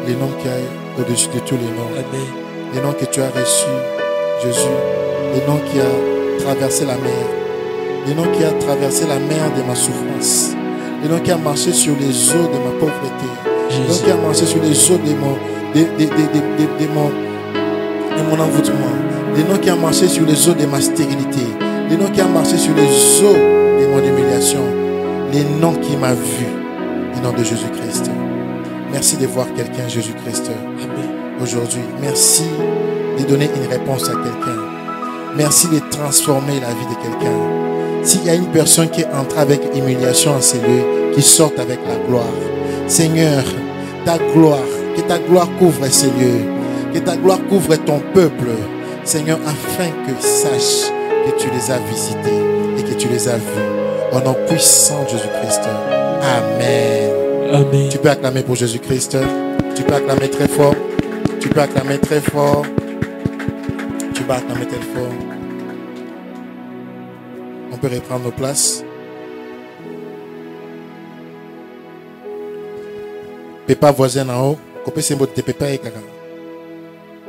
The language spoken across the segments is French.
le nom qui est au-dessus de tous les noms. Amen. Le nom que tu as reçu, Jésus. Le nom qui a traversé la mer. Le nom qui a traversé la mer de ma souffrance. Le nom qui a marché sur les eaux de ma pauvreté. Le nom qui a marché sur les eaux de mon envoûtement. Le nom qui a marché sur les eaux de ma stérilité. Le nom qui a marché sur les eaux de mon humiliation. Le nom qui m'a vu. Le nom de Jésus-Christ. Merci de voir quelqu'un, Jésus-Christ, aujourd'hui. Merci de donner une réponse à quelqu'un. Merci de transformer la vie de quelqu'un. S'il y a une personne qui est entrée avec humiliation en ces lieux, qui sorte avec la gloire. Seigneur, ta gloire, que ta gloire couvre ces lieux. Que ta gloire couvre ton peuple. Seigneur, afin que sache que tu les as visités et que tu les as vus. Au nom puissant de Jésus-Christ. Amen. Amen. Tu peux acclamer pour Jésus-Christ. Tu peux acclamer très fort. Tu peux acclamer très fort. Tu peux acclamer très fort. On peut reprendre nos places. Pépa voisin en haut. Copé c'est beau de Pépa et Kaka.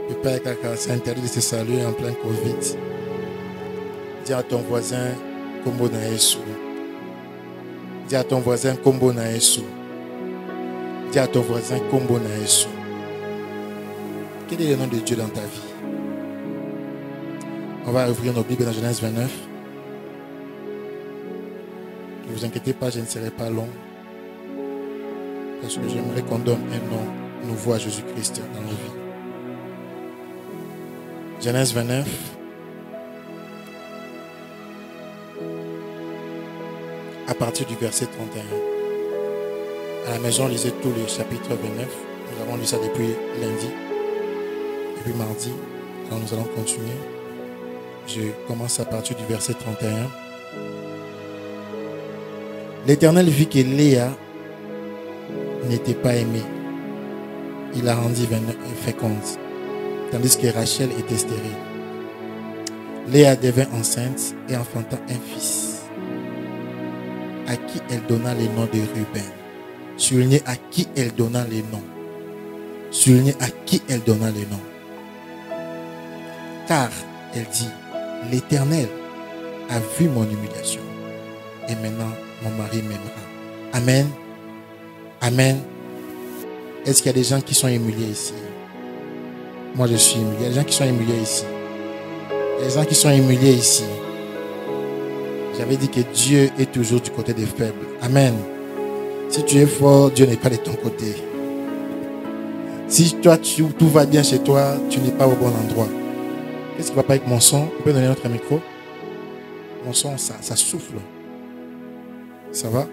Pépa et Kaka, c'est interdit de se saluer en plein Covid. Dis à ton voisin, Kombo na Yesu. Dis à ton voisin, Kombo na Yesu. Dis à ton voisin, Kombo na Yesu. Quel est le nom de Dieu dans ta vie? On va ouvrir nos Bibles dans Genèse 29. Ne vous inquiétez pas, je ne serai pas long. Parce que j'aimerais qu'on donne un nom nouveau à Jésus-Christ dans nos vies. Genèse 29. À partir du verset 31. À la maison, lisez tous les chapitres 29. Nous avons lu ça depuis lundi. Depuis mardi. Alors nous allons continuer. Je commence à partir du verset 31. L'Éternel vit que Léa n'était pas aimée. Il la rendit féconde. Tandis que Rachel était stérile. Léa devint enceinte et enfanta un fils, à qui elle donna le nom de Ruben. Soulignez à qui elle donna le nom. Soulignez à qui elle donna le nom. Car elle dit, l'Éternel a vu mon humiliation et maintenant mon mari m'aimera. Amen. Amen. Est-ce qu'il y a des gens qui sont humiliés ici? Moi je suis humilié. Il y a des gens qui sont humiliés ici. Il y a des gens qui sont humiliés ici. J'avais dit que Dieu est toujours du côté des faibles. Amen. Si tu es fort, Dieu n'est pas de ton côté. Si toi, tout va bien chez toi, tu n'es pas au bon endroit. Qu'est-ce qui ne va pas avec mon son? Tu peux donner notre micro? Mon son, ça souffle. Ça va?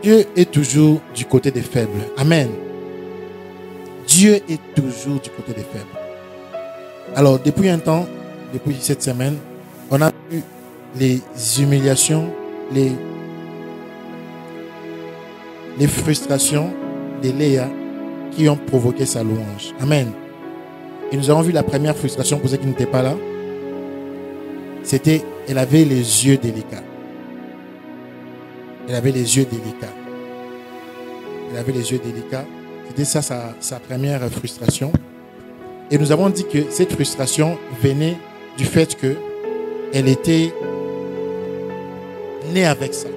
Dieu est toujours du côté des faibles. Amen. Dieu est toujours du côté des faibles. Alors, depuis un temps, depuis cette semaine, on a vu les humiliations, les frustrations de Léa qui ont provoqué sa louange. Amen. Et nous avons vu la première frustration pour ceux qui n'étaient pas là. C'était, elle avait les yeux délicats. Elle avait les yeux délicats. Elle avait les yeux délicats. C'était ça sa première frustration. Et nous avons dit que cette frustration venait du fait qu'elle était née avec ça.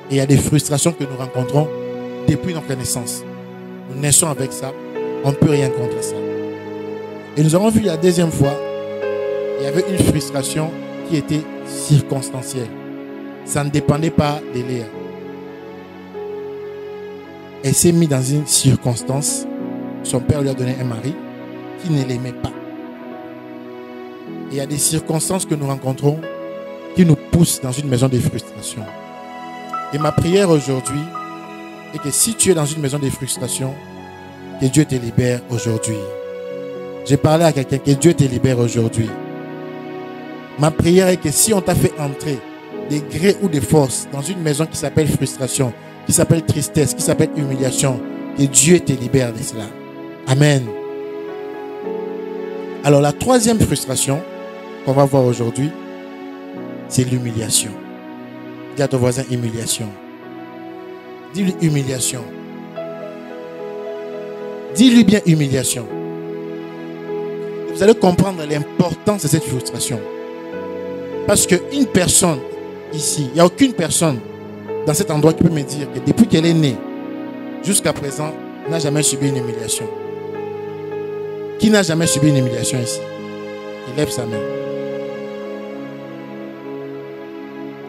Et il y a des frustrations que nous rencontrons depuis notre naissance. Nous naissons avec ça. On ne peut rien contre ça. Et nous avons vu la deuxième fois, il y avait une frustration qui était circonstancielle. Ça ne dépendait pas de Léa. Elle s'est mise dans une circonstance. Son père lui a donné un mari qui ne l'aimait pas. Et il y a des circonstances que nous rencontrons qui nous poussent dans une maison de frustration. Et ma prière aujourd'hui est que si tu es dans une maison de frustration, que Dieu te libère aujourd'hui. J'ai parlé à quelqu'un, que Dieu te libère aujourd'hui. Ma prière est que si on t'a fait entrer de gré ou de force dans une maison qui s'appelle frustration, qui s'appelle tristesse, qui s'appelle humiliation, que Dieu te libère de cela. Amen. Alors la troisième frustration qu'on va voir aujourd'hui, c'est l'humiliation. Dis à ton voisin, humiliation. Dis-lui humiliation. Dis-lui bien humiliation. Vous allez comprendre l'importance de cette frustration. Parce qu'une personne ici, il n'y a aucune personne dans cet endroit qui peut me dire que depuis qu'elle est née, jusqu'à présent, n'a jamais subi une humiliation. Qui n'a jamais subi une humiliation ici? Il lève sa main.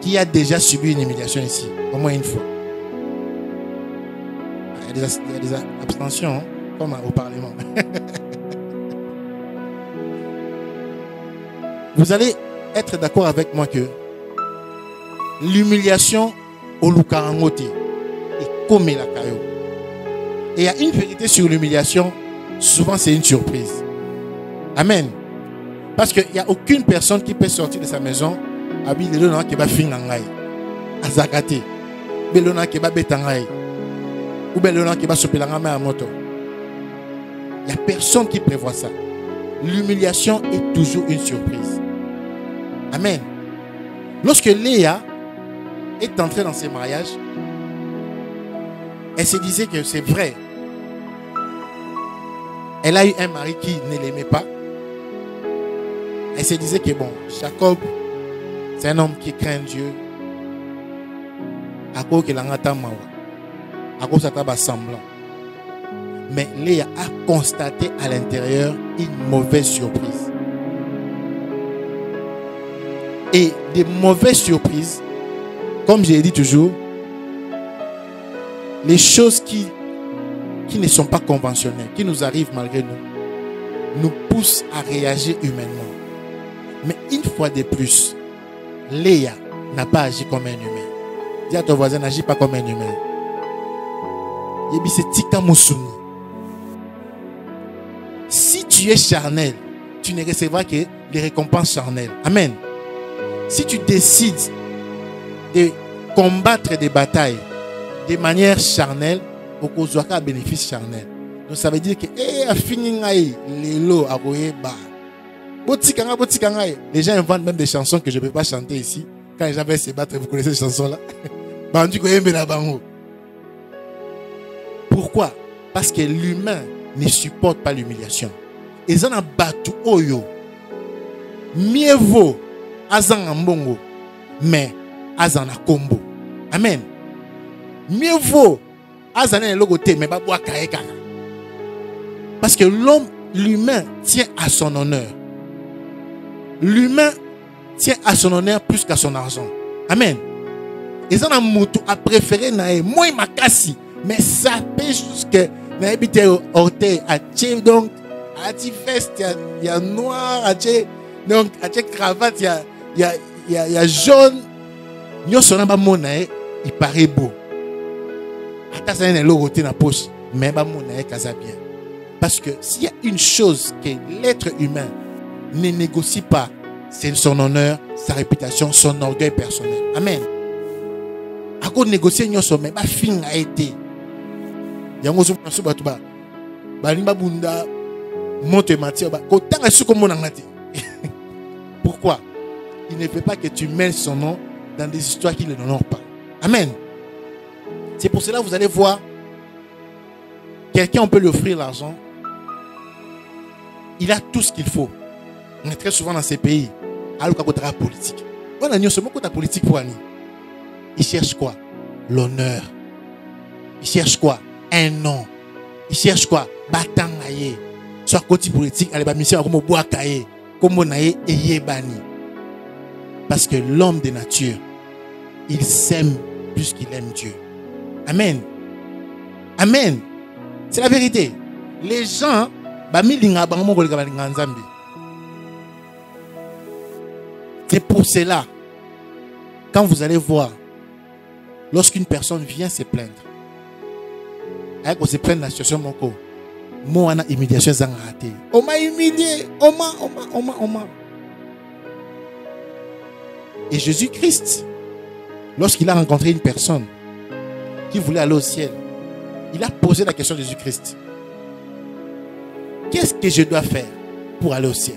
Qui a déjà subi une humiliation ici? Au moins une fois. Il y a des abstentions, hein, comme au Parlement. Vous allez être d'accord avec moi que l'humiliation au Lukarangote est comme la caillou. Et il y a une vérité sur l'humiliation, souvent c'est une surprise. Amen. Parce qu'il n'y a aucune personne qui peut sortir de sa maison avec le nom qui va finir en aïe. Azakate. Le nom qui va bêter en aïe. Ou le nom qui va souper la main à moto. Il n'y a personne qui prévoit ça. L'humiliation est toujours une surprise. Amen. Lorsque Léa est entrée dans ses mariages, elle se disait que c'est vrai. Elle a eu un mari qui ne l'aimait pas. Elle se disait que bon, Jacob, c'est un homme qui craint Dieu. À cause qu'il a un mawa. À cause ça t'a semblant. Mais Léa a constaté à l'intérieur une mauvaise surprise. Et des mauvaises surprises, comme j'ai dit toujours, les choses qui ne sont pas conventionnelles, qui nous arrivent malgré nous, nous poussent à réagir humainement. Mais une fois de plus, Léa n'a pas agi comme un humain. Dis à ton voisin, n'agis pas comme un humain. Si tu es charnel, tu ne recevras que les récompenses charnelles. Amen. Si tu décides de combattre des batailles de manière charnelle, au un bénéfice charnel. Donc ça veut dire que les gens inventent même des chansons que je ne peux pas chanter ici. Quand les gens veulent se battre, vous connaissez ces chansons-là? Pourquoi? Parce que l'humain ne supporte pas l'humiliation. Ils en ont battu oyo. Mieux vaut azan ambongo, mais azan a combo. Amen. Mieux vaut azan a logoté, mais pas boire kaeka. Parce que l'humain tient à son honneur. L'humain tient à son honneur plus qu'à son argent. Amen. Ils en ont moutou à préférer nae moi makasi, mais ça pêche jusque nae bité orteil à tché donc à ti veste il y a noir à tché donc à tché cravate il y a jaune. Nyo sona ba monae il paraît beau. Ata ça ne logoté na poche mais ba monae kaza bien. Parce que s'il y a une chose que l'être humain ne négocie pas, c'est son honneur, sa réputation, son orgueil personnel. Amen. À cause de négocier, nous sommes pas fin a été. Yango so so batuba. Balimba bunda monte matière ba. Ko tanga su comme ngati. Pourquoi? Il ne veut pas que tu mêles son nom dans des histoires qui ne l'honorent pas. Amen. C'est pour cela que vous allez voir quelqu'un, on peut lui offrir l'argent. Il a tout ce qu'il faut. On est très souvent dans ces pays. Alors qu'on a politique. On a ce mot de politique pour Annie. Il cherche quoi? L'honneur. Il cherche quoi? Un nom. Il cherche quoi? Batangaye. Soit côté politique, elle va mission comme bois kaye, comme on aye et bani. Parce que l'homme de nature, il s'aime plus qu'il aime Dieu. Amen. Amen. C'est la vérité. Les gens, c'est pour cela, quand vous allez voir, lorsqu'une personne vient se plaindre, on se plaint de la situation, moi, on a humiliation, on m'a humilié, on m'a. Et Jésus-Christ, lorsqu'il a rencontré une personne qui voulait aller au ciel, il a posé la question de Jésus-Christ. Qu'est-ce que je dois faire pour aller au ciel?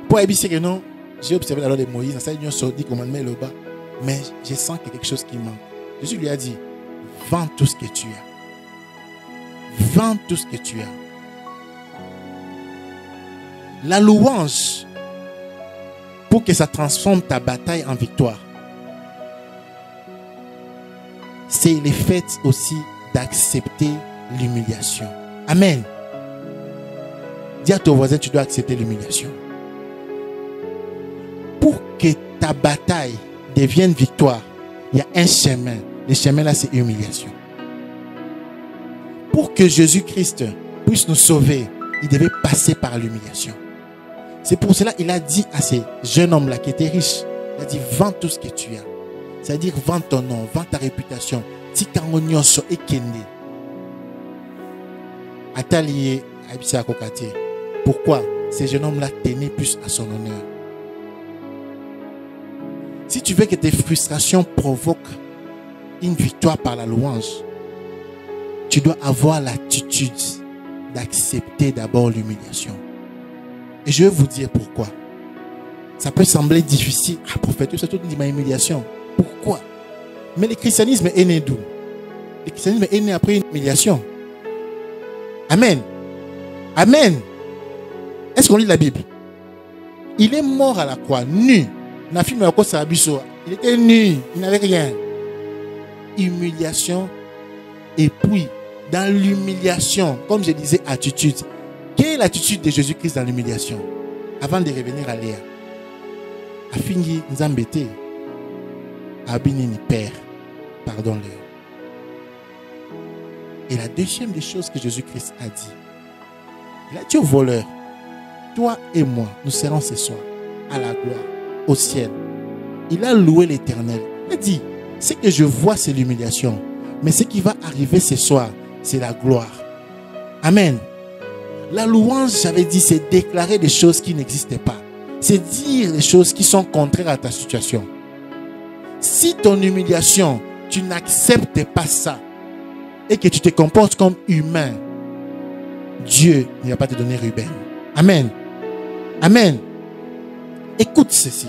Pour que non, J'ai observé la loi de Moïse, ça union sur 10 commandements le bas, mais je sens qu'il y a quelque chose qui manque. Jésus lui a dit, vends tout ce que tu as. Vends tout ce que tu as. La louange, pour que ça transforme ta bataille en victoire, c'est le fait aussi d'accepter l'humiliation. Amen. Dis à ton voisin, tu dois accepter l'humiliation. Pour que ta bataille devienne victoire, il y a un chemin. Le chemin là, c'est humiliation. Pour que Jésus-Christ puisse nous sauver, il devait passer par l'humiliation. C'est pour cela qu'il a dit à ces jeunes hommes là qui étaient riches, il a dit, vends tout ce que tu as. C'est-à-dire, vends ton nom, vends ta réputation. Atalié à Kokati. Pourquoi ces jeunes hommes là tenaient plus à son honneur? Si tu veux que tes frustrations provoquent une victoire par la louange, tu dois avoir l'attitude d'accepter d'abord l'humiliation. Et je vais vous dire pourquoi. Ça peut sembler difficile. Ah, prophète, c'est tout dit ma humiliation. Pourquoi? Mais le christianisme est né d'où? Le christianisme est né après une humiliation. Amen. Amen. Est-ce qu'on lit la Bible? Il est mort à la croix, nu. Il était nu, il n'avait rien. Humiliation. Et puis, dans l'humiliation, comme je disais, attitude. Quelle est l'attitude de Jésus-Christ dans l'humiliation? Avant de revenir à Léa. Afingi Nzambete. Abinini Père. Pardonne-le. Et la deuxième des choses que Jésus-Christ a dit, il a dit au voleur, toi et moi, nous serons ce soir à la gloire, au ciel. Il a loué l'Éternel. Il a dit, ce que je vois, c'est l'humiliation. Mais ce qui va arriver ce soir, c'est la gloire. Amen. La louange, j'avais dit, c'est déclarer des choses qui n'existaient pas. C'est dire des choses qui sont contraires à ta situation. Si ton humiliation, tu n'acceptes pas ça et que tu te comportes comme humain, Dieu ne va pas te donner Ruben. Amen. Amen. Écoute ceci.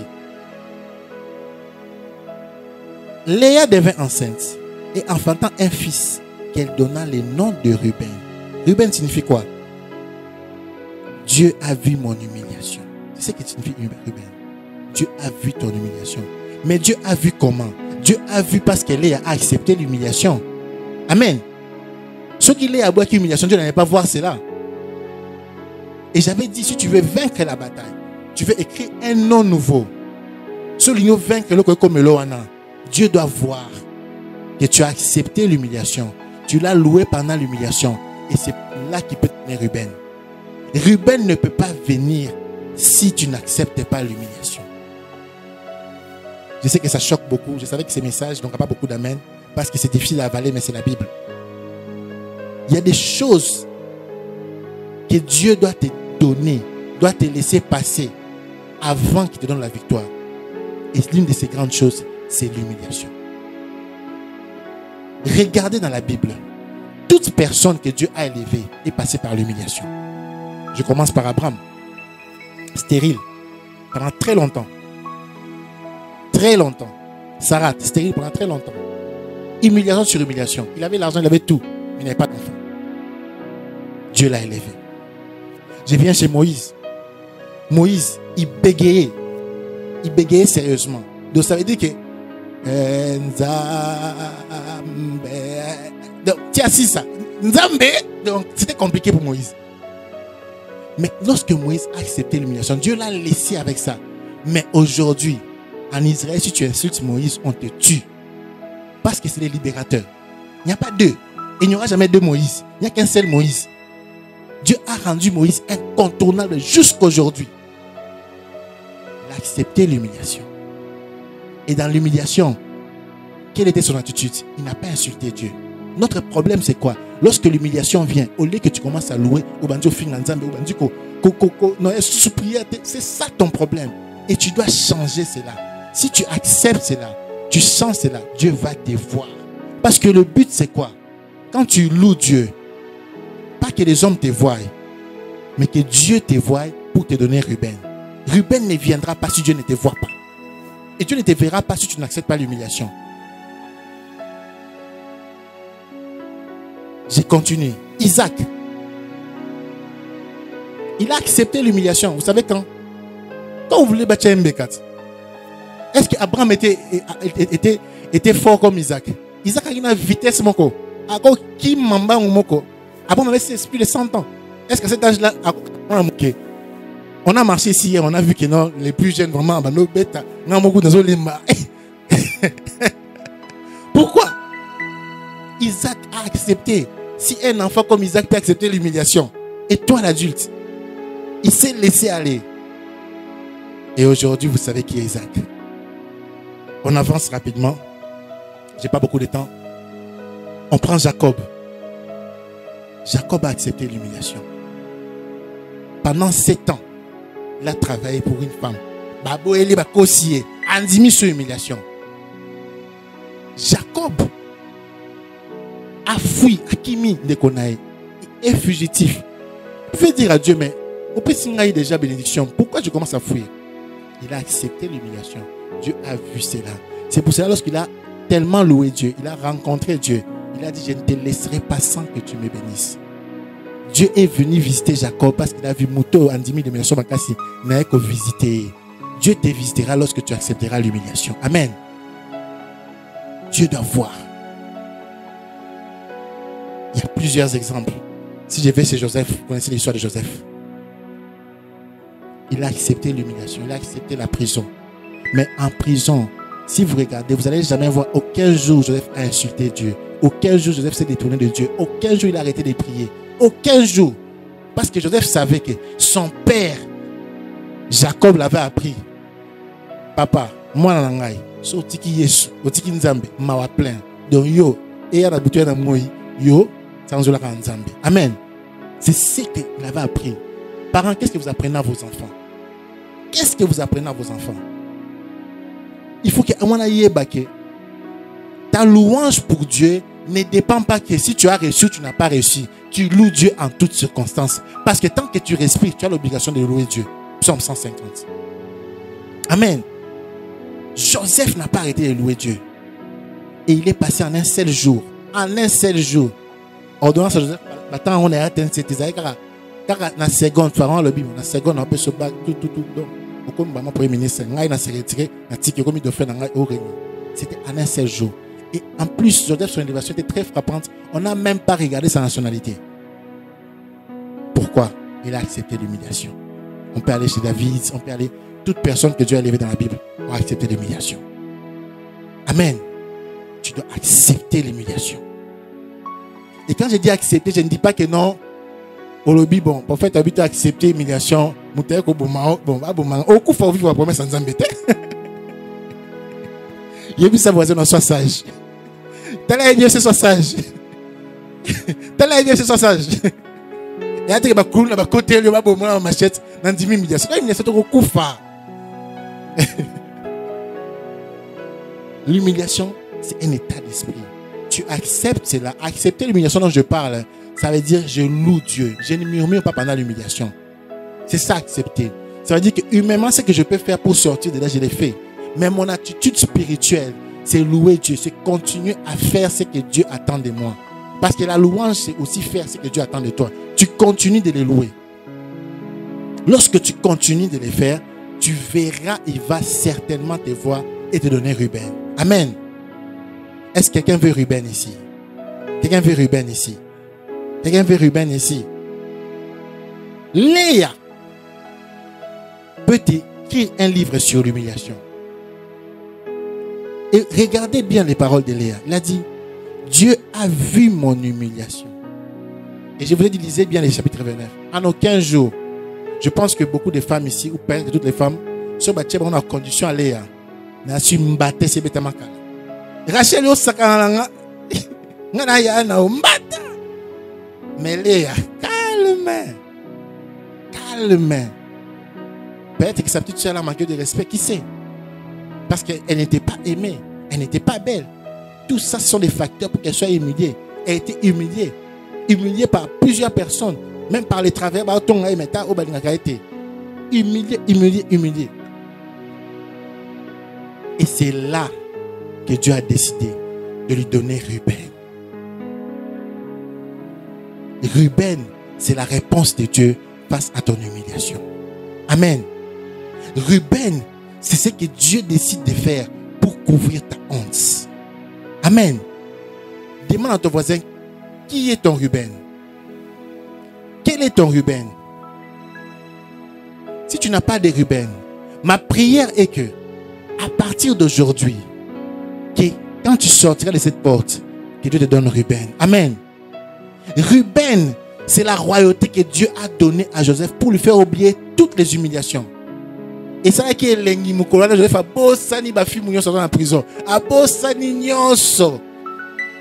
Léa devint enceinte et enfantant un fils qu'elle donna le nom de Ruben. Ruben signifie quoi? Dieu a vu mon humiliation. C'est ce que signifie Ruben. Dieu a vu ton humiliation. Mais Dieu a vu comment? Dieu a vu parce que Léa a accepté l'humiliation. Amen. Ce qui Léa a boit l'humiliation, Dieu n'allait pas voir cela. Et j'avais dit, si tu veux vaincre la bataille, tu veux écrire un nom nouveau. Celui qui vaincre le comme Loana, Dieu doit voir que tu as accepté l'humiliation. Tu l'as loué pendant l'humiliation. Et c'est là qu'il peut tenir Ruben. Ruben ne peut pas venir si tu n'acceptes pas l'humiliation. Je sais que ça choque beaucoup. Je savais que ces messages n'ont pas beaucoup d'amen parce que c'est difficile à avaler, mais c'est la Bible. Il y a des choses que Dieu doit te donner, doit te laisser passer avant qu'il te donne la victoire. Et l'une de ces grandes choses, c'est l'humiliation. Regardez dans la Bible. Toute personne que Dieu a élevée est passée par l'humiliation. Je commence par Abraham. Stérile. Pendant très longtemps. Très longtemps. Sarah, stérile pendant très longtemps. Humiliation sur humiliation. Il avait l'argent, il avait tout. Mais il n'avait pas d'enfant. Dieu l'a élevé. Je viens chez Moïse. Moïse, il bégayait. Il bégayait sérieusement. Donc ça veut dire que donc, tu as assis ça. Donc c'était compliqué pour Moïse. Mais lorsque Moïse a accepté l'humiliation, Dieu l'a laissé avec ça. Mais aujourd'hui, en Israël, si tu insultes Moïse, on te tue. Parce que c'est le libérateur. Il n'y a pas deux. Il n'y aura jamais deux Moïse. Il n'y a qu'un seul Moïse. Dieu a rendu Moïse incontournable jusqu'aujourd'hui. Il a accepté l'humiliation. Et dans l'humiliation, quelle était son attitude? Il n'a pas insulté Dieu. Notre problème, c'est quoi? Lorsque l'humiliation vient, au lieu que tu commences à louer, c'est ça ton problème. Et tu dois changer cela. Si tu acceptes cela, tu sens cela, Dieu va te voir. Parce que le but, c'est quoi? Quand tu loues Dieu, pas que les hommes te voient, mais que Dieu te voie pour te donner Ruben. Ruben ne viendra pas si Dieu ne te voit pas. Et Dieu ne te verra pas si tu n'acceptes pas l'humiliation. J'ai continué. Isaac, il a accepté l'humiliation. Vous savez quand? Quand vous voulez bâtir un bécat, est-ce qu'Abraham était fort comme Isaac? Isaac a une vitesse moko. Ako qui mamba ou moko. Abraham avait cet esprit de 100 ans. Est-ce qu'à cet âge-là, on a marché ici hier, on a vu que non, les plus jeunes vraiment, nos bêtes, pourquoi? Isaac a accepté. Si un enfant comme Isaac peut accepter l'humiliation, et toi l'adulte, il s'est laissé aller. Et aujourd'hui, vous savez qui est Isaac. On avance rapidement. J'ai pas beaucoup de temps. On prend Jacob. Jacob a accepté l'humiliation. Pendant 7 ans, il a travaillé pour une femme. Babo Eli Bakosiye, Andimi sur l'humiliation. Jacob a fui, Akimi de Konaï, est fugitif. Vous pouvez dire à Dieu, mais au Pessingaï déjà bénédiction, pourquoi je commence à fuir? Il a accepté l'humiliation. Dieu a vu cela. C'est pour cela, lorsqu'il a tellement loué Dieu, il a rencontré Dieu, il a dit, je ne te laisserai pas sans que tu me bénisses. Dieu est venu visiter Jacob parce qu'il a vu Mouto Andimi de l'humiliation. Il n'a qu'à visiter. Dieu te visitera lorsque tu accepteras l'humiliation. Amen. Dieu doit voir. Il y a plusieurs exemples. Si je vais chez Joseph, vous connaissez l'histoire de Joseph. Il a accepté l'humiliation, il a accepté la prison. Mais en prison, si vous regardez, vous n'allez jamais voir aucun jour Joseph a insulté Dieu. Aucun jour Joseph s'est détourné de Dieu. Aucun jour il a arrêté de prier. Aucun jour. Parce que Joseph savait que son père, Jacob, l'avait appris. Papa, moi nangai, so tiki Yesu, otiki Nzambe, mawa plein. Donc yo, et ya na butu na moi, yo, sans la Nzambe. Amen. C'est ce qu'il avait appris. Parents, qu'est-ce que vous apprenez à vos enfants? Qu'est-ce que vous apprenez à vos enfants? Il faut que ta louange pour Dieu ne dépend pas que si tu as reçu ou tu n'as pas reçu. Tu loues Dieu en toutes circonstances. Parce que tant que tu respires, tu as l'obligation de louer Dieu. Psaume 150. Amen. Joseph n'a pas arrêté de louer Dieu. Et il est passé en un seul jour. En un seul jour. Ordonnance à Joseph. Maintenant, on est atteint cette car la seconde, Pharaon le Bible, la seconde, on peut se battre tout. Donc, comme le premier ministre, il s'est retiré, c'était en un seul jour. Et en plus, Joseph, son élévation était très frappante. On n'a même pas regardé sa nationalité. Pourquoi? Il a accepté l'humiliation. On peut aller chez David, on peut aller. Toute personne que Dieu a élevée dans la Bible a accepté l'humiliation. Amen. Tu dois accepter l'humiliation. Et quand je dis accepter, je ne dis pas que non. Au lobby, bon, pour faire habiter à accepter l'humiliation, bon, au coup, il faut vivre la promesse sans embêter. Il a vu sa voisine, soit sage. T'as l'air bien, c'est soit sage. T'as l'air bien, c'est soit sage. Il y a des coups, là, côté, il y a des machette, dans 10 000 milliards. C'est quoi, il y a au coup, l'humiliation, c'est un état d'esprit. Tu acceptes cela. Accepter l'humiliation dont je parle, ça veut dire je loue Dieu. Je ne murmure pas pendant l'humiliation. C'est ça, accepter. Ça veut dire que humainement, ce que je peux faire pour sortir de là, je l'ai fait. Mais mon attitude spirituelle, c'est louer Dieu. C'est continuer à faire ce que Dieu attend de moi. Parce que la louange, c'est aussi faire ce que Dieu attend de toi. Tu continues de les louer. Lorsque tu continues de les faire, tu verras, il va certainement te voir et te donner Ruben. Amen. Est-ce que quelqu'un veut Ruben ici? Quelqu'un veut Ruben ici? Quelqu'un veut Ruben ici? Léa peut écrire un livre sur l'humiliation. Et regardez bien les paroles de Léa. Il a dit, Dieu a vu mon humiliation. Et je voulais dire, lisez bien les chapitres 29. En aucun jour, je pense que beaucoup de femmes ici, ou presque toutes les femmes, sont battues dans la condition à Léa. N'a su m'battre, c'est bêtement calme. Rachel, au sakananga, n'a ya na umbata. Mais Léa, calme. Peut-être que sa petite soeur a manqué de respect, qui sait? Parce qu'elle n'était pas aimée, elle n'était pas belle. Tout ça, ce sont des facteurs pour qu'elle soit humiliée. Elle a été humiliée par plusieurs personnes, même par les travers. humilié, humilié, humilié. Et c'est là que Dieu a décidé de lui donner Ruben. Ruben, c'est la réponse de Dieu face à ton humiliation. Amen. Ruben, c'est ce que Dieu décide de faire pour couvrir ta honte. Amen. Demande à ton voisin, qui est ton Ruben? Quel est ton Ruben? Si tu n'as pas de Ruben, ma prière est que, à partir d'aujourd'hui, que quand tu sortiras de cette porte, que Dieu te donne Ruben. Amen. Ruben, c'est la royauté que Dieu a donnée à Joseph pour lui faire oublier toutes les humiliations. Et ça qui est l'engi mukolana Joseph a bossani ba fi munyo dans la prison. A bossani nyonso.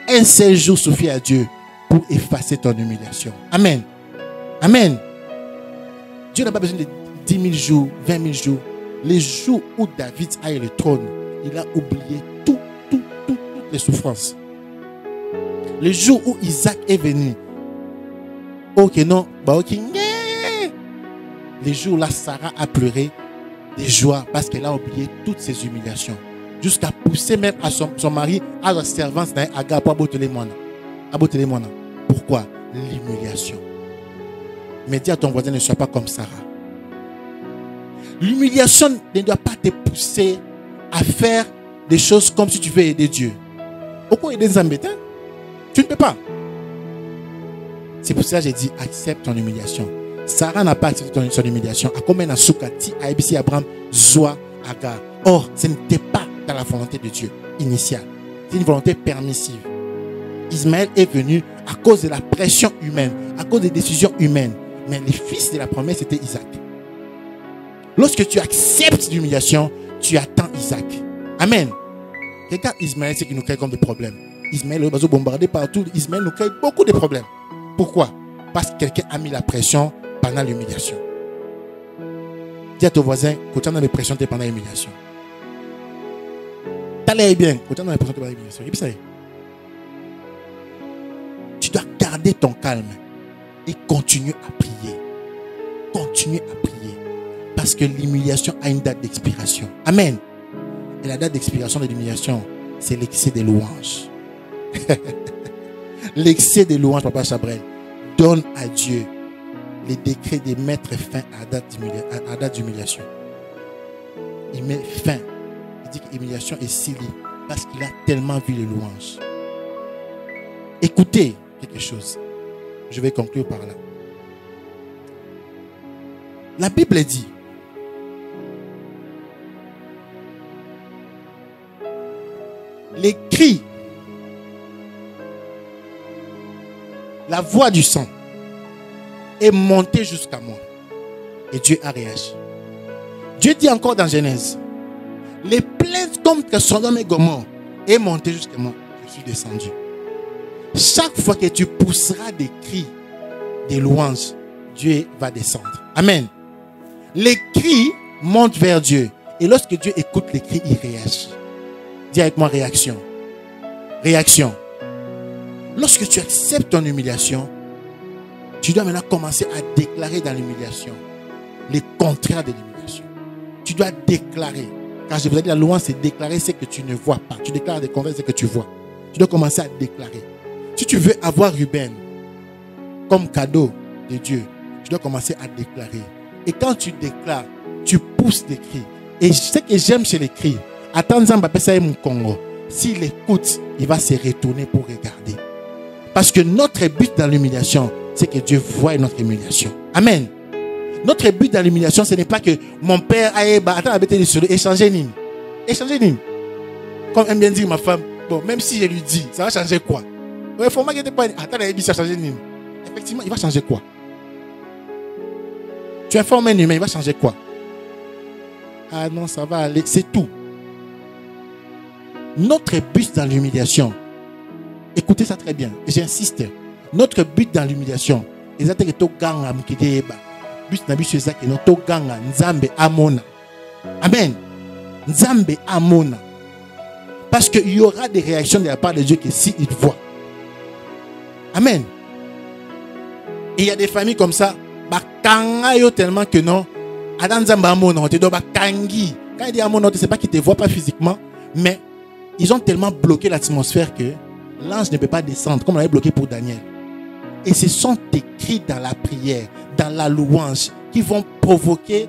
Un seul jour suffit à Dieu pour effacer ton humiliation. Amen. Amen. Dieu n'a pas besoin de 10 000 jours, 20 000 jours. Les jours où David a eu le trône, il a oublié toutes les souffrances. Le jour où Isaac est venu, ok non, bah ok, les jours là Sarah a pleuré de joie parce qu'elle a oublié toutes ses humiliations. Jusqu'à pousser même à son mari à la servante d'Agar pour aboter les moines. Pourquoi? L'humiliation. Mais dis à ton voisin, ne sois pas comme Sarah. L'humiliation ne doit pas te pousser à faire des choses comme si tu veux aider Dieu. Pourquoi aider les embêtants? Tu ne peux pas. C'est pour ça que j'ai dit, accepte ton humiliation. Sarah n'a pas accepté son humiliation. A combien de soukati a ébissi Abraham, Zoa, Agar. Or, ce n'était pas dans la volonté de Dieu initiale. C'est une volonté permissive. Ismaël est venu à cause de la pression humaine, à cause des décisions humaines. Mais le fils de la promesse, c'était Isaac. Lorsque tu acceptes l'humiliation, tu attends Isaac. Amen. Regarde Ismaël, c'est qui nous crée comme des problèmes. Ismaël, il va se bombarder partout. Ismaël nous crée beaucoup de problèmes. Pourquoi? Parce que quelqu'un a mis la pression pendant l'humiliation. Dis à ton voisin, quand tu as la pression pendant l'humiliation. T'allais bien, quand tu as la pression pendant l'humiliation. Tu dois garder ton calme et continuer à prier. Continuer à prier. Parce que l'humiliation a une date d'expiration. Amen. Et la date d'expiration de l'humiliation, c'est l'excès des louanges. L'excès des louanges, Papa Chabrel, donne à Dieu les décrets de mettre fin à la date d'humiliation. Il met fin. Il dit que l'humiliation est si libre parce qu'il a tellement vu les louanges. Écoutez quelque chose. Je vais conclure par là. La Bible dit, les cris, la voix du sang est montée jusqu'à moi. Et Dieu a réagi. Dieu dit encore dans Genèse, les plaintes contre Sodome et Gomorrhe est montée jusqu'à moi. Je suis descendu. Chaque fois que tu pousseras des cris, des louanges, Dieu va descendre. Amen. Les cris montent vers Dieu. Et lorsque Dieu écoute les cris, il réagit. Dis avec moi réaction. Réaction. Lorsque tu acceptes ton humiliation, tu dois maintenant commencer à déclarer dans l'humiliation les contraires de l'humiliation. Tu dois déclarer. Quand je vous ai dit la louange, c'est déclarer ce que tu ne vois pas. Tu déclares des contraires, ce que tu vois. Tu dois commencer à déclarer. Si tu veux avoir Ruben comme cadeau de Dieu, tu dois commencer à déclarer. Et quand tu déclares, tu pousses des cris. Et ce que j'aime chez les cris, attends, mon Congo. S'il écoute, il va se retourner pour regarder. Parce que notre but dans l'humiliation, c'est que Dieu voie notre humiliation. Amen. Notre but dans l'humiliation, ce n'est pas que mon père aille échanger Nini. Échanger Nini. Comme aime bien dire ma femme, bon, même si je lui dis, ça va changer quoi? Il faut pas pas attends, il va changer Nini. Effectivement, il va changer quoi? Tu informes un humain, il va changer quoi? Ah non, ça va aller, c'est tout. Notre but dans l'humiliation, écoutez ça très bien, j'insiste. Notre but dans l'humiliation, c'est que tu gagnes but na biso ezaki no to ganga Nzambe amona. Amen. Nzambe amona. Parce qu'il y aura des réactions de la part de Dieu que si il voit. Amen. Et il y a des familles comme ça, bah kanga yo tellement que non, Adam Zamba Mono, te doba kangi. Quand il dit Amono, c'est pas qu'il ne te voit pas physiquement, mais ils ont tellement bloqué l'atmosphère que l'ange ne peut pas descendre, comme on l'avait bloqué pour Daniel. Et ce sont tes cris dans la prière, dans la louange, qui vont provoquer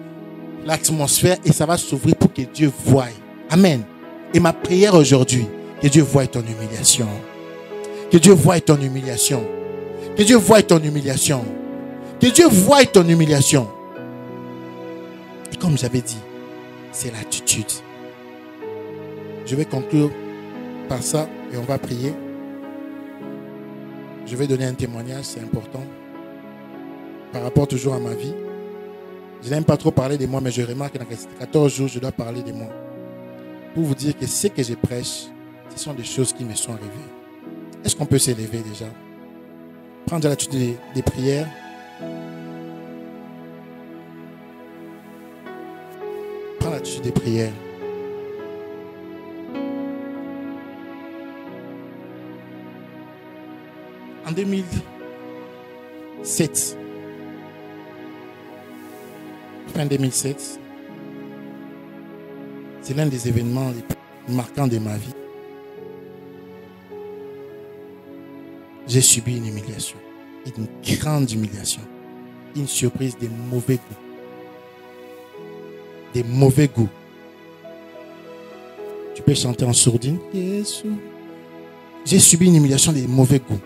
l'atmosphère et ça va s'ouvrir pour que Dieu voie. Amen. Et ma prière aujourd'hui, que Dieu voie ton humiliation. Que Dieu voie ton humiliation. Que Dieu voie ton humiliation. Que Dieu voie ton humiliation. Et comme j'avais dit, c'est l'attitude. Je vais conclure par ça et on va prier. Je vais donner un témoignage, c'est important. Par rapport toujours à ma vie. Je n'aime pas trop parler de moi, mais je remarque que dans 14 jours, je dois parler de moi. Pour vous dire que ce que je prêche, ce sont des choses qui me sont arrivées. Est-ce qu'on peut s'élever déjà? Prendre l'attitude des prières. Prendre l'attitude des prières. En 2007, fin 2007, c'est l'un des événements les plus marquants de ma vie. J'ai subi une humiliation, une grande humiliation, une surprise de mauvais goût. Des mauvais goûts. Tu peux chanter en sourdine. J'ai subi une humiliation de mauvais goût.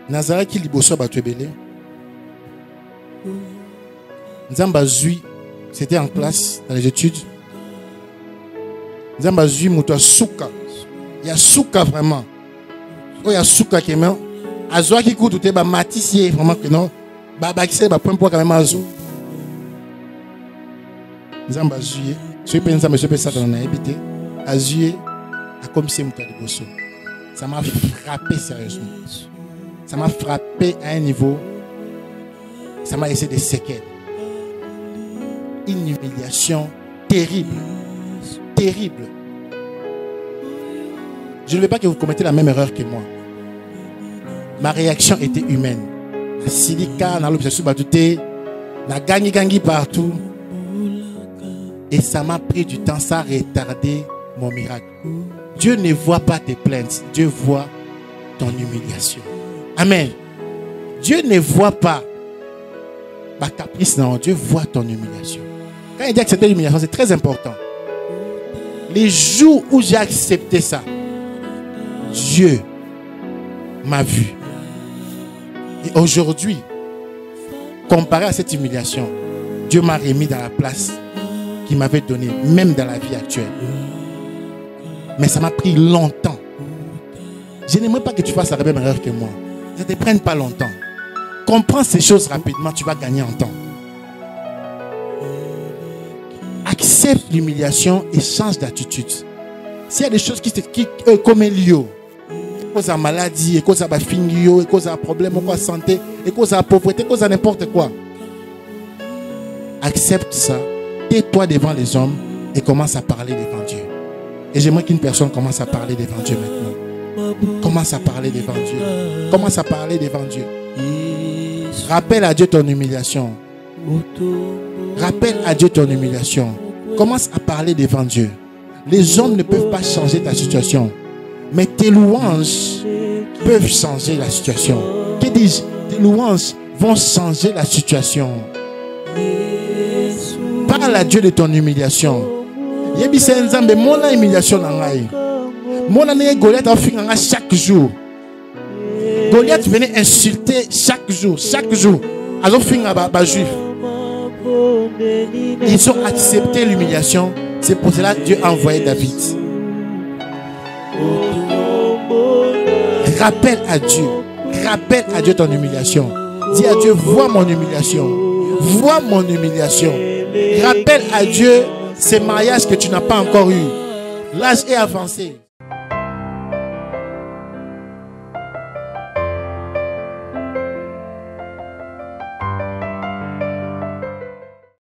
Nazareth qui liboso batwebele. Nzamba Zui, c'était en classe dans les études. Nzamba Zui muto suka. Il y a suka vraiment. Oh il y a suka qui est même. Azwa qui coûte te ba matisier vraiment que non. Ba qui c'est ba point pour quand même azu. Nzamba Zui, je peux penser monsieur ça dans na habité. Azui a comme si muto liboso. Ça m'a frappé sérieusement. Ça m'a frappé à un niveau. Ça m'a laissé des séquelles. Une humiliation terrible. Terrible. Je ne veux pas que vous commettez la même erreur que moi. Ma réaction était humaine. La silica, dans l'obsession batouté, la gangi partout. Et ça m'a pris du temps, ça a retardé mon miracle. Dieu ne voit pas tes plaintes, Dieu voit ton humiliation. Amen. Dieu ne voit pas ma caprice, non. Dieu voit ton humiliation. Quand il dit accepter l'humiliation, c'est très important. Les jours où j'ai accepté ça, Dieu m'a vu. Et aujourd'hui, comparé à cette humiliation, Dieu m'a remis dans la place qu'il m'avait donnée, même dans la vie actuelle. Mais ça m'a pris longtemps. Je n'aimerais pas que tu fasses la même erreur que moi. Ça ne te prenne pas longtemps. Comprends ces choses rapidement, tu vas gagner en temps. Accepte l'humiliation et change d'attitude. S'il y a des choses qui comme un lieu, cause à maladie, cause à fingio, cause à problème, cause à santé, cause à pauvreté, cause à n'importe quoi, accepte ça, tais-toi devant les hommes et commence à parler devant Dieu. Et j'aimerais qu'une personne commence à parler devant Dieu maintenant. Commence à parler devant Dieu. Commence à parler devant Dieu. Rappelle à Dieu ton humiliation. Rappelle à Dieu ton humiliation. Commence à parler devant Dieu. Les hommes ne peuvent pas changer ta situation. Mais tes louanges peuvent changer la situation. Que dis-je? Tes louanges vont changer la situation. Parle à Dieu de ton humiliation. Yebisenzambe mona humiliation nangai. Mona ne Goliath a fait chaque jour. Goliath venait insulter chaque jour. Chaque jour. Ils ont fait un juif. Ils ont accepté l'humiliation. C'est pour cela que Dieu a envoyé David. Rappelle à Dieu. Rappelle à Dieu ton humiliation. Dis à Dieu, vois mon humiliation. Vois mon humiliation. Rappelle à Dieu ces mariages que tu n'as pas encore eu. L'âge est avancé.